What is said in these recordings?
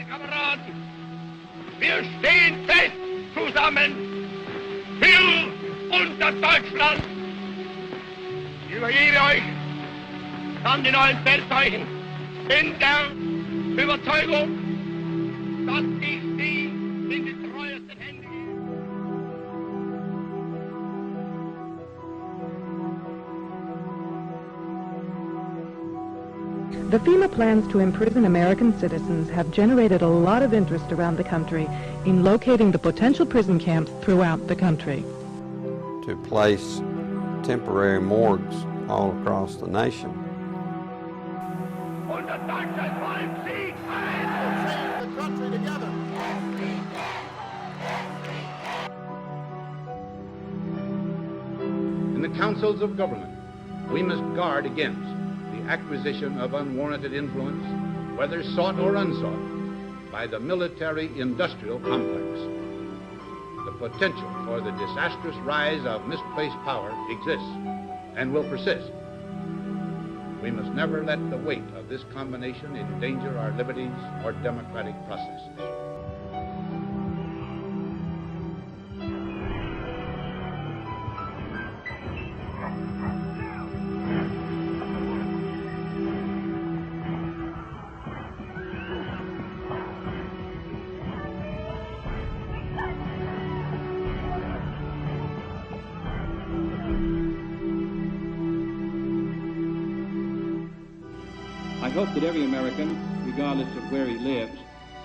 Kameraden, wir stehen fest zusammen für unser Deutschland. Ich übergebe euch an den neuen Feldzeichen in der Überzeugung, dass ich sie in die treuesten Hände gebe. The FEMA plans to imprison American citizens have generated a lot of interest around the country in locating the potential prison camps throughout the country. To place temporary morgues all across the nation. Unser Deutschland wollen Sieg ein! The country together. In the councils of government, we must guard against the acquisition of unwarranted influence, whether sought or unsought, by the military-industrial complex. The potential for the disastrous rise of misplaced power exists and will persist. We must never let the weight of this combination endanger our liberties or democratic processes. I hope that every American, regardless of where he lives,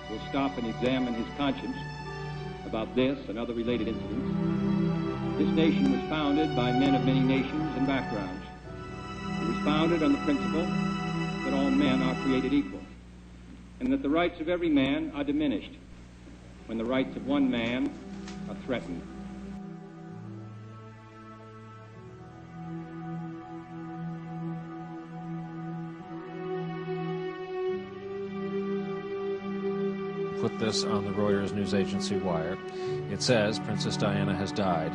will stop and examine his conscience about this and other related incidents. This nation was founded by men of many nations and backgrounds. It was founded on the principle that all men are created equal, and that the rights of every man are diminished when the rights of one man are threatened. Put this on the Reuters news agency Wire. It says Princess Diana has died.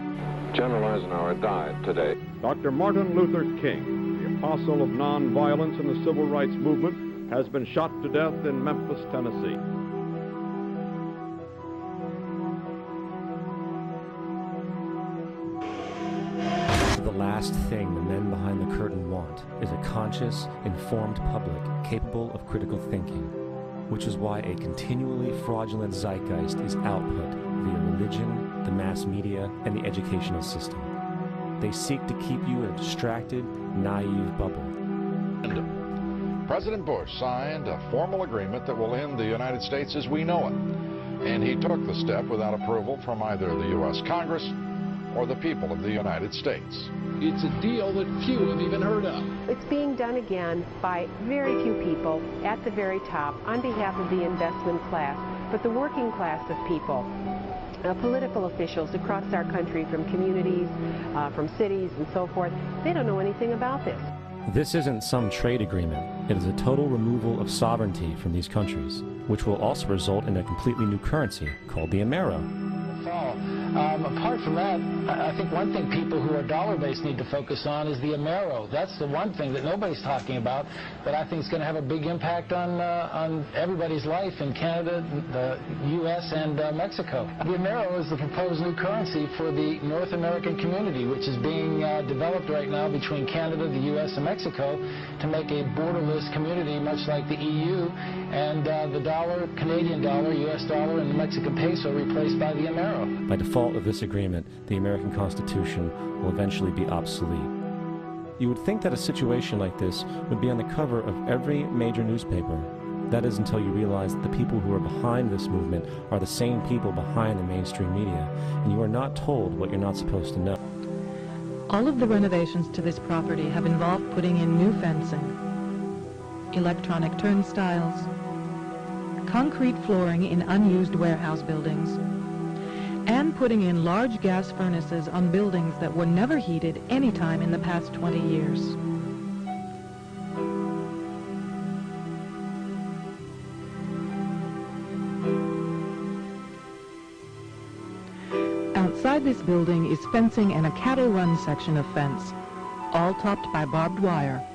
General Eisenhower died today. Dr. Martin Luther King, the apostle of nonviolence in the civil rights movement, has been shot to death in Memphis, Tennessee. The last thing the men behind the curtain want is a conscious, informed public capable of critical thinking, which is why a continually fraudulent zeitgeist is output via religion, the mass media, and the educational system. They seek to keep you in a distracted, naive bubble. President Bush signed a formal agreement that will end the United States as we know it. And he took the step without approval from either the U.S. Congress or the people of the United States. It's a deal that few have even heard of. It's being done again by very few people at the very top on behalf of the investment class, but the working class of people, political officials across our country from communities, from cities and so forth, they don't know anything about this. This isn't some trade agreement. It is a total removal of sovereignty from these countries, which will also result in a completely new currency called the Amero. Apart from that, I think one thing people who are dollar-based need to focus on is the Amero. That's the one thing that nobody's talking about that I think is going to have a big impact on everybody's life in Canada, the U.S., and Mexico. The Amero is the proposed new currency for the North American community, which is being developed right now between Canada, the U.S., and Mexico to make a borderless community, much like the EU, and the dollar, Canadian dollar, U.S. dollar, and the Mexican peso replaced by the Amero. By default of this agreement, the American Constitution will eventually be obsolete. You would think that a situation like this would be on the cover of every major newspaper. That is until you realize that the people who are behind this movement are the same people behind the mainstream media, and you are not told what you're not supposed to know. All of the renovations to this property have involved putting in new fencing, electronic turnstiles, concrete flooring in unused warehouse buildings, and putting in large gas furnaces on buildings that were never heated any time in the past 20 years. Outside this building is fencing and a cattle-run section of fence, all topped by barbed wire,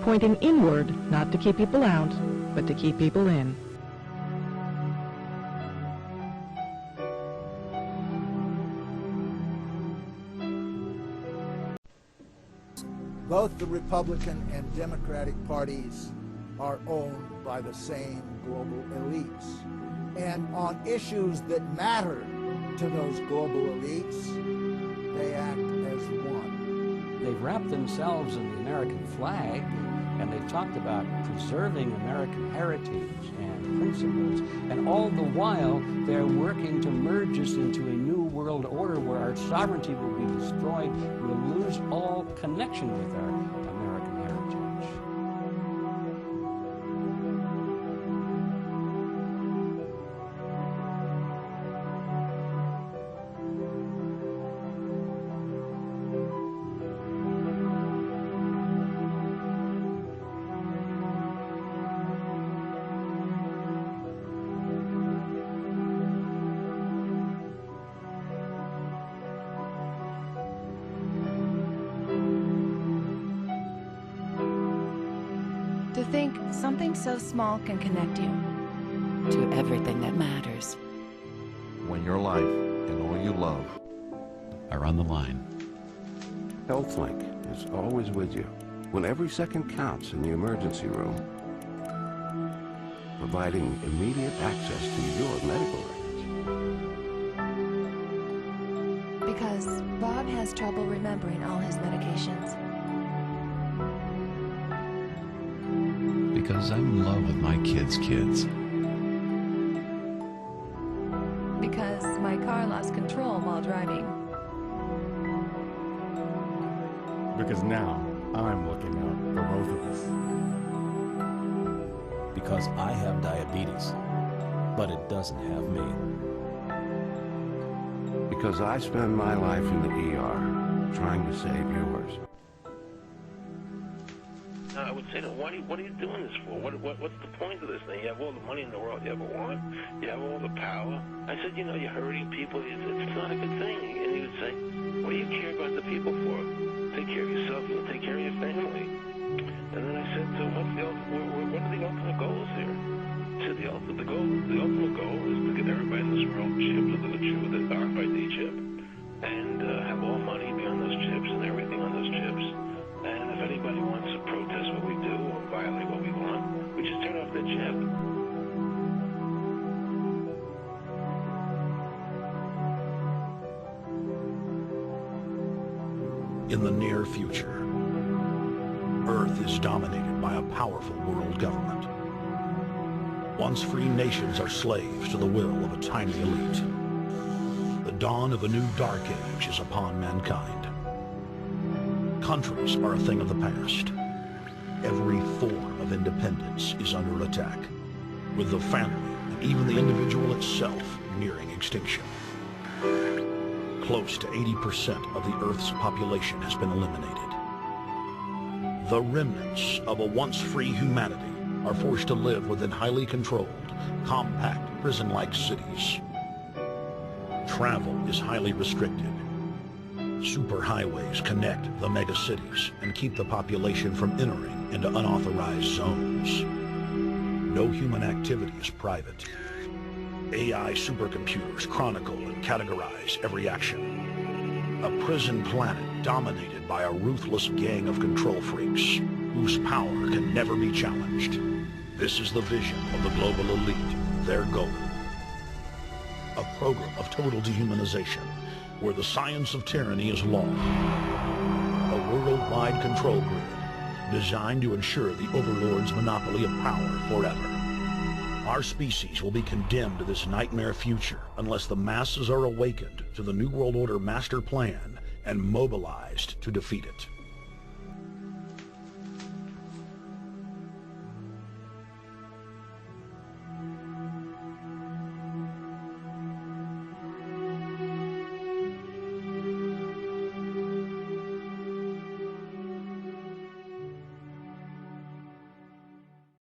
pointing inward not to keep people out, but to keep people in. Both the Republican and Democratic parties are owned by the same global elites. And on issues that matter to those global elites, they act as one. They've wrapped themselves in the American flag, and they've talked about preserving American heritage and principles, and all the while they're working to merge us into a new world order where our sovereignty will be destroyed. We'll lose all connection with our American heritage. To think something so small can connect you to everything that matters. When your life and all you love are on the line. HealthLink is always with you when every second counts in the emergency room, providing immediate access to your medical records. Because Bob has trouble remembering all his medications. Because I'm in love with my kids' kids. Because my car lost control while driving. Because now I'm looking out for both of us. Because I have diabetes, but it doesn't have me. Because I spend my life in the ER trying to save yours. I would say to them, what are you doing this for? What's the point of this thing? You have all the money in the world you ever want. You have all the power. I said, you're hurting people. It's not a good thing. And he would say, what do you care about the people for? Take care of yourself and take care of your family. And then I said, so what are the ultimate goals here? He said, the ultimate goal is to get everybody in this world chips with an RFID chip and have all money be on those chips and everything on those chips. And if anybody wants to protest what we do or violate what we want, we just turn off the chip. In the near future, Earth is dominated by a powerful world government. Once free nations are slaves to the will of a tiny elite. The dawn of a new dark age is upon mankind. Countries are a thing of the past. Every form of independence is under attack, with the family and even the individual itself nearing extinction. Close to 80% of the Earth's population has been eliminated. The remnants of a once free humanity are forced to live within highly controlled, compact, prison-like cities. Travel is highly restricted. Superhighways connect the megacities and keep the population from entering into unauthorized zones. No human activity is private. AI supercomputers chronicle and categorize every action. A prison planet dominated by a ruthless gang of control freaks whose power can never be challenged. This is the vision of the global elite, their goal. A program of total dehumanization where the science of tyranny is law. A worldwide control grid designed to ensure the overlord's monopoly of power forever. Our species will be condemned to this nightmare future unless the masses are awakened to the New World Order master plan and mobilized to defeat it.